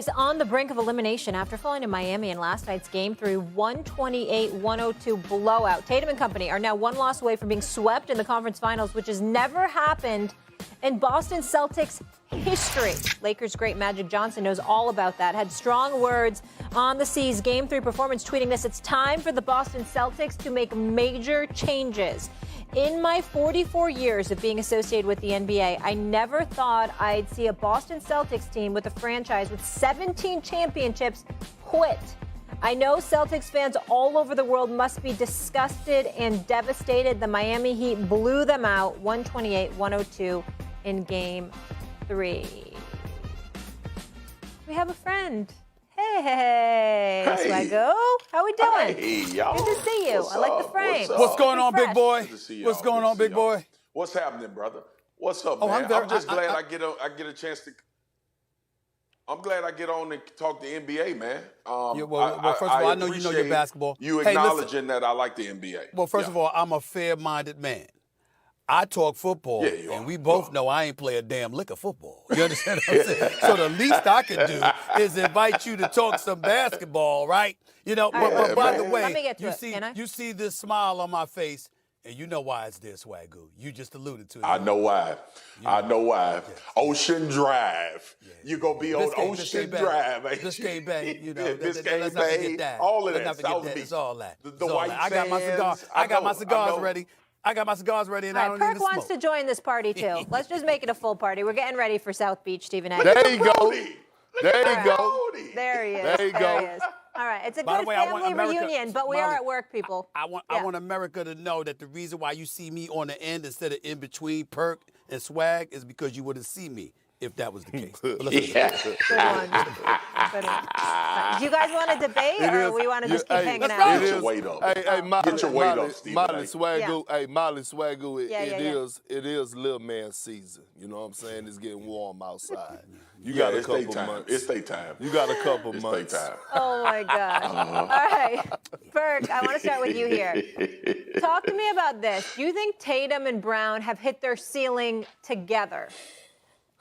Is on the brink of elimination after falling to Miami in last night's Game 3 128-102 blowout. Tatum and company are now one loss away from being swept in the conference finals, which has never happened in Boston Celtics history. Lakers great Magic Johnson knows all about that. Had strong words on the C's Game 3 performance, tweeting this: "It's time for the Boston Celtics to make major changes. In my 44 years of being associated with the NBA, I never thought I'd see a Boston Celtics team with a franchise with 17 championships quit. I know Celtics fans all over the world must be disgusted and devastated. The Miami Heat blew them out 128-102 in Game 3. We have a friend. Hey, Swaggo. How we doing? Hey, y'all. Good to see you. I like the frame. What's going on, big boy? Good to see y'all. What's going on, big boy? What's happening, brother? What's up, Oh, man? I'm just glad I I get a chance to. I'm glad I get on and talk the NBA, man. Well, first of all, I know you know your basketball. You Hey, acknowledging that I like the NBA. Well, first of all, I'm a fair-minded man. I talk football, and we both know I ain't play a damn lick of football. You understand what I'm saying? So the least I can do is invite you to talk some basketball, right? You know, but by the way, you see this smile on my face, and you know why it's there, Swagoo. You just alluded to it. I know why. I know why. Yeah. Ocean Drive. Yeah. You're going to be on Ocean Drive. Biscayne Bay, you know. Biscayne Bay. All of that. Let's not forget that. It's all that. The white I got my cigar. I got my cigars ready. I got my cigars ready, and I don't even smoke. Perk wants to join this party, too. Let's just make it a full party. We're getting ready for South Beach, Stephen A. There you go. There you go. There he is. There you go. All right. It's a By good the way, family reunion, but we are at work, people. I want America to know that the reason why you see me on the end instead of in between Perk and Swag is because you wouldn't see me if that was the case. Good one. Good one. Do you guys want to debate, or we want to just keep hanging out? Get your weight up. Hey, get your weight up, Stephen. Molly Swagoo, Yeah. hey, Molly Swagoo, Yeah. it is little man season. You know what I'm saying? It's getting warm outside. You Yeah, got a it's couple time. months. It's their time. You got a couple It's months. their time. Oh, my gosh. All right. Perk, I want to start with you here. Talk to me about this. Do you think Tatum and Brown have hit their ceiling together?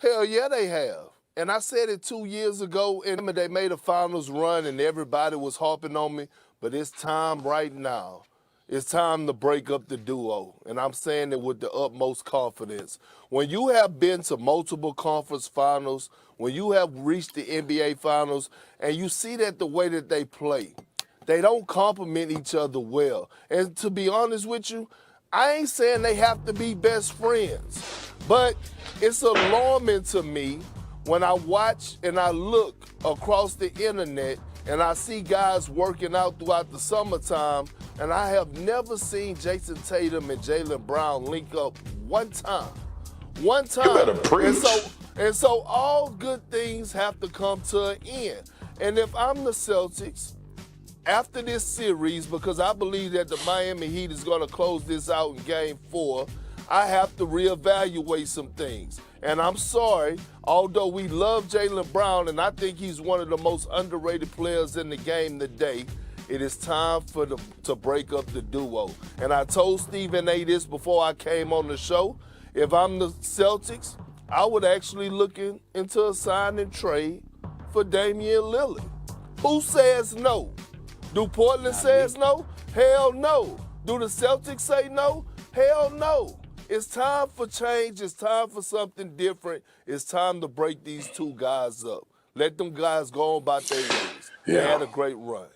Hell yeah, they have. And I said it 2 years ago, and they made a finals run, and everybody was harping on me. But it's time right now. It's time to break up the duo. And I'm saying it with the utmost confidence. When you have been to multiple conference finals, when you have reached the NBA finals, and you see that the way that they play, they don't complement each other well. And to be honest with you, I ain't saying they have to be best friends, but it's alarming to me when I watch and I look across the internet and I see guys working out throughout the summertime, and I have never seen Jason Tatum and Jaylen Brown link up one time. One time. You better preach. And so all good things have to come to an end. And if I'm the Celtics, after this series, because I believe that the Miami Heat is going to close this out in Game 4, I have to reevaluate some things. And I'm sorry, although we love Jaylen Brown, and I think he's one of the most underrated players in the game today, it is time to break up the duo. And I told Stephen A. this before I came on the show. If I'm the Celtics, I would actually look into a sign and trade for Damian Lillard. Who says no? Do Portland says no? Hell no. Do the Celtics say no? Hell no. It's time for change. It's time for something different. It's time to break these two guys up. Let them guys go on about their ways. They had a great run.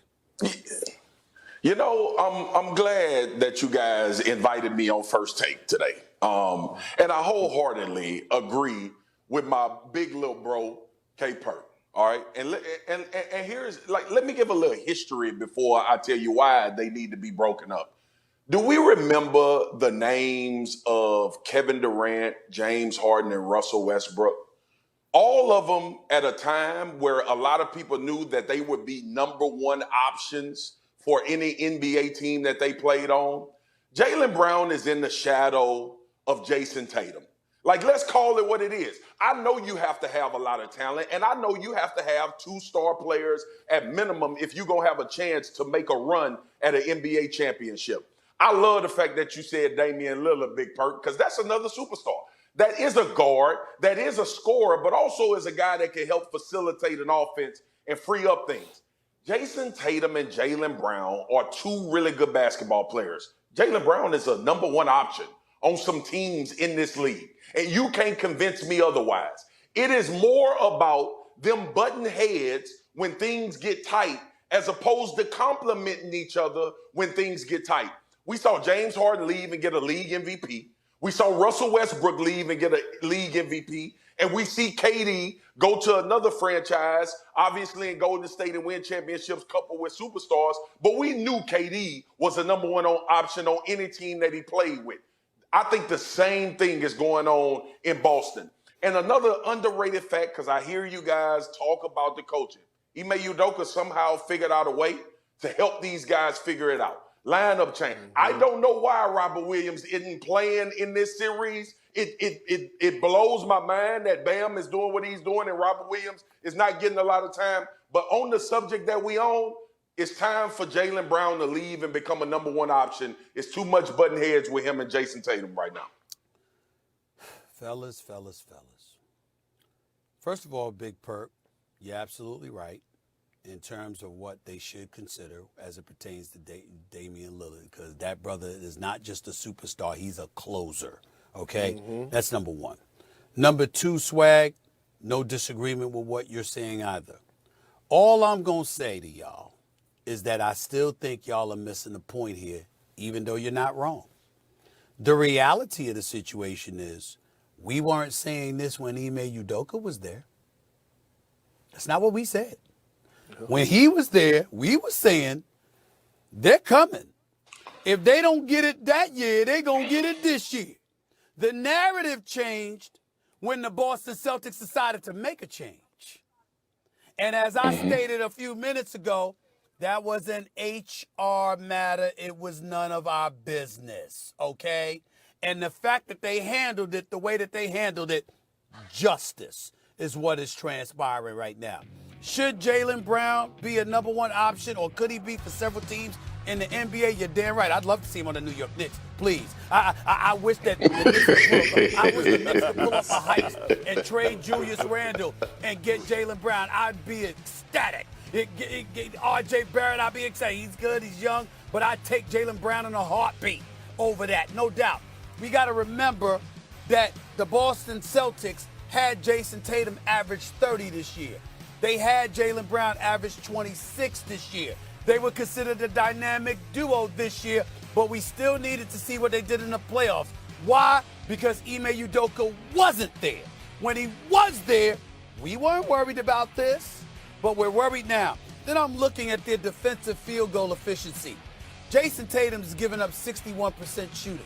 You know, I'm glad that you guys invited me on First Take today. And I wholeheartedly agree with my big little bro, K. Perk. All right. And here's, like, let me give a little history before I tell you why they need to be broken up. Do we remember the names of Kevin Durant, James Harden, and Russell Westbrook? All of them at a time where a lot of people knew that they would be number one options for any NBA team that they played on. Jaylen Brown is in the shadow of Jason Tatum. Like, let's call it what it is. I know you have to have a lot of talent, and I know you have to have two star players at minimum if you're going to have a chance to make a run at an NBA championship. I love the fact that you said Damian Lillard, Big Perk, because that's another superstar. that is a guard, that is a scorer, but also is a guy that can help facilitate an offense and free up things. Jason Tatum and Jaylen Brown are two really good basketball players. Jaylen Brown is a number one option on some teams in this league, and you can't convince me otherwise. It is more about them butting heads when things get tight as opposed to complimenting each other when things get tight. We saw James Harden leave and get a league MVP. We saw Russell Westbrook leave and get a league MVP. And we see KD go to another franchise, obviously in Golden State, and win championships coupled with superstars. But we knew KD was the number one option on any team that he played with. I think the same thing is going on in Boston. And another underrated fact, because I hear you guys talk about the coaching. Ime Udoka somehow figured out a way to help these guys figure it out. Lineup change. I don't know why Robert Williams isn't playing in this series. It blows my mind that Bam is doing what he's doing and Robert Williams is not getting a lot of time. But on the subject that we own, it's time for Jaylen Brown to leave and become a number one option. It's too much button heads with him and Jason Tatum right now. Fellas. First of all, Big Perk, you're absolutely right in terms of what they should consider as it pertains to Damian Lillard, because that brother is not just a superstar, he's a closer, okay? That's number one. Number two, Swag, no disagreement with what you're saying either. All I'm going to say to y'all is that I still think y'all are missing the point here, even though you're not wrong. The reality of the situation is we weren't saying this when Ime Udoka was there. That's not what we said. When he was there, we were saying they're coming. If they don't get it that year, they're going to get it this year. The narrative changed when the Boston Celtics decided to make a change. And as I stated a few minutes ago, that was an HR matter. It was none of our business, okay? And the fact that they handled it the way that they handled it, justice is what is transpiring right now. Should Jaylen Brown be a number one option, or could he be for several teams in the NBA? You're damn right. I'd love to see him on the New York Knicks, please. I wish that the Knicks could pull up a heist and trade Julius Randle and get Jaylen Brown. I'd be ecstatic. R.J. Barrett, I'd be excited. He's good, he's young, but I'd take Jaylen Brown in a heartbeat over that, no doubt. We got to remember that the Boston Celtics had Jason Tatum average 30 this year. They had Jaylen Brown average 26 this year. They were considered a dynamic duo this year, but we still needed to see what they did in the playoffs. Why? Because Ime Udoka wasn't there. When he was there, we weren't worried about this, but we're worried now. Then I'm looking at their defensive field goal efficiency. Jason Tatum's given up 61% shooting.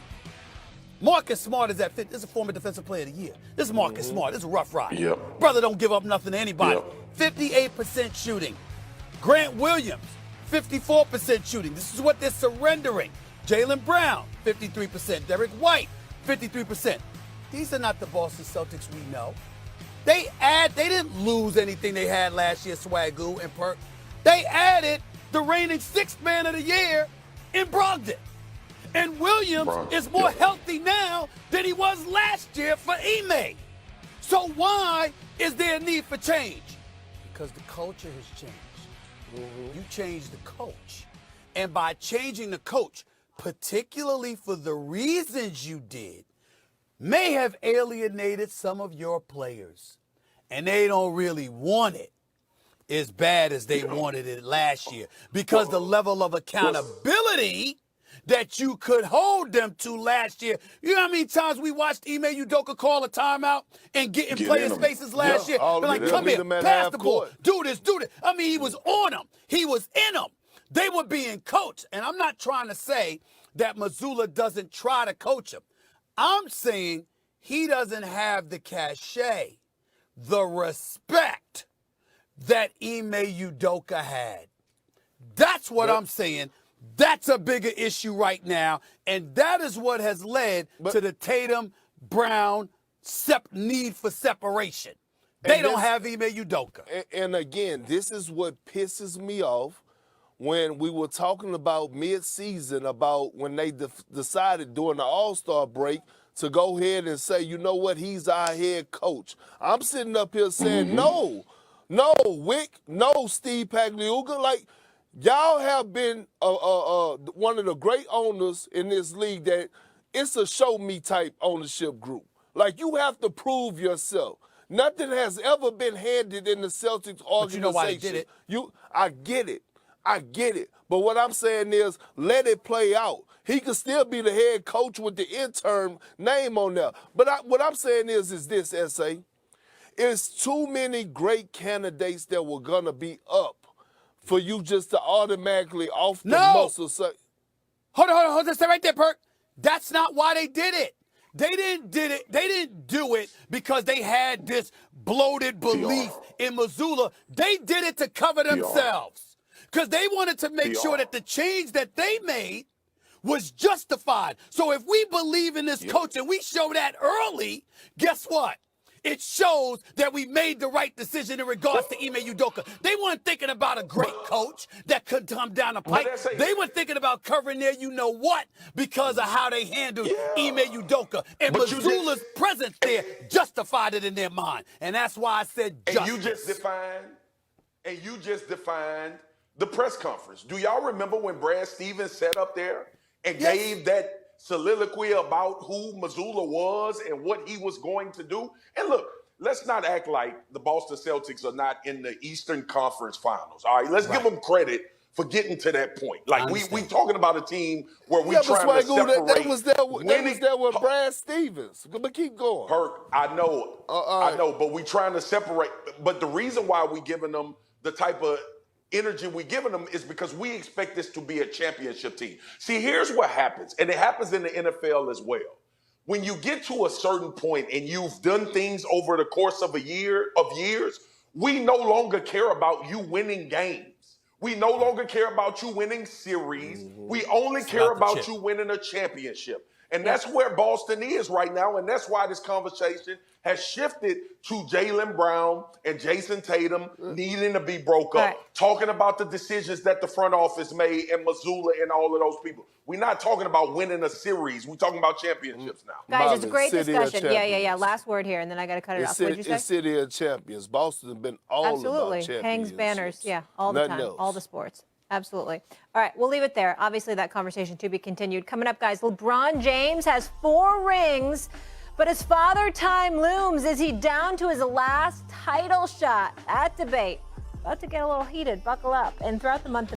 Marcus Smart is at 50. This is a former defensive player of the year. This is Marcus Smart. This is a rough ride. Yep. Brother don't give up nothing to anybody. Yep. 58% shooting. Grant Williams, 54% shooting. This is what they're surrendering. Jaylen Brown, 53%. Derek White, 53%. These are not the Boston Celtics we know. They didn't lose anything they had last year, Swagoo and Perk. They added the reigning sixth man of the year in Brogdon. And Williams is more healthy now than he was last year for Ime. So why is there a need for change? Because the culture has changed. You changed the coach. And by changing the coach, particularly for the reasons you did, may have alienated some of your players. And they don't really want it as bad as they wanted it last year. Because the level of accountability that you could hold them to last year. You know how many times we watched Ime Udoka call a timeout and get in players' faces last year? They're like, come here, pass the ball, do this. I mean, he was on them. He was in them. They were being coached. And I'm not trying to say that Mazzulla doesn't try to coach him. I'm saying he doesn't have the cachet, the respect that Ime Udoka had. That's what I'm saying. That's a bigger issue right now, and that is what has led to the Tatum-Brown need for separation. They don't have Ime Udoka. And again, this is what pisses me off when we were talking about mid-season, about when they decided during the All-Star break to go ahead and say, you know what, he's our head coach. I'm sitting up here saying, no, Wick, no, Steve Pagliuca. Like, y'all have been one of the great owners in this league that it's a show me type ownership group. Like, you have to prove yourself. Nothing has ever been handed in the Celtics organization. But you know why they did it? I get it. But what I'm saying is, let it play out. He could still be the head coach with the interim name on there. But what I'm saying is this, S.A. It's too many great candidates that were going to be up for you just to automatically off the muscle say. Hold on. Stay right there, Perk. That's not why they did it. They didn't do it because they had this bloated belief in Missoula. They did it to cover themselves. Because they wanted to make sure that the change that they made was justified. So if we believe in this coach and we show that early, guess what? It shows that we made the right decision in regards to Ime Udoka. They weren't thinking about a great coach that could come down the pipe. They were thinking about covering their you-know-what because of how they handled Ime Udoka. And Missoula's presence there justified it in their mind. And that's why I said justice. And you just defined the press conference. Do y'all remember when Brad Stevens sat up there and gave that soliloquy about who Missoula was and what he was going to do? And look, let's not act like the Boston Celtics are not in the Eastern Conference Finals. All right, let's give them credit for getting to that point. Like we talking about a team where we trying to separate. That was there with Brad Stevens. But keep going. Perk, I know, but we trying to separate. But the reason why we giving them the type of energy we giving them is because we expect this to be a championship team. See, here's what happens, and it happens in the NFL as well. When you get to a certain point and you've done things over the course of years, we no longer care about you winning games. We no longer care about you winning series. We only care about you winning a championship. And that's where Boston is right now, and that's why this conversation has shifted to Jaylen Brown and Jason Tatum needing to be broke up, talking about the decisions that the front office made and Missoula and all of those people. We're not talking about winning a series. We're talking about championships now. Guys, it's a great discussion. Yeah. Last word here, and then I got to cut it off. What'd you say? It's City of Champions. Boston has been all about champions. Hangs banners, all the time, all the sports. Absolutely. All right, we'll leave it there. Obviously, that conversation to be continued. Coming up, guys, LeBron James has 4 rings, but his father time looms. Is he down to his last title shot? That debate about to get a little heated. Buckle up. And throughout the month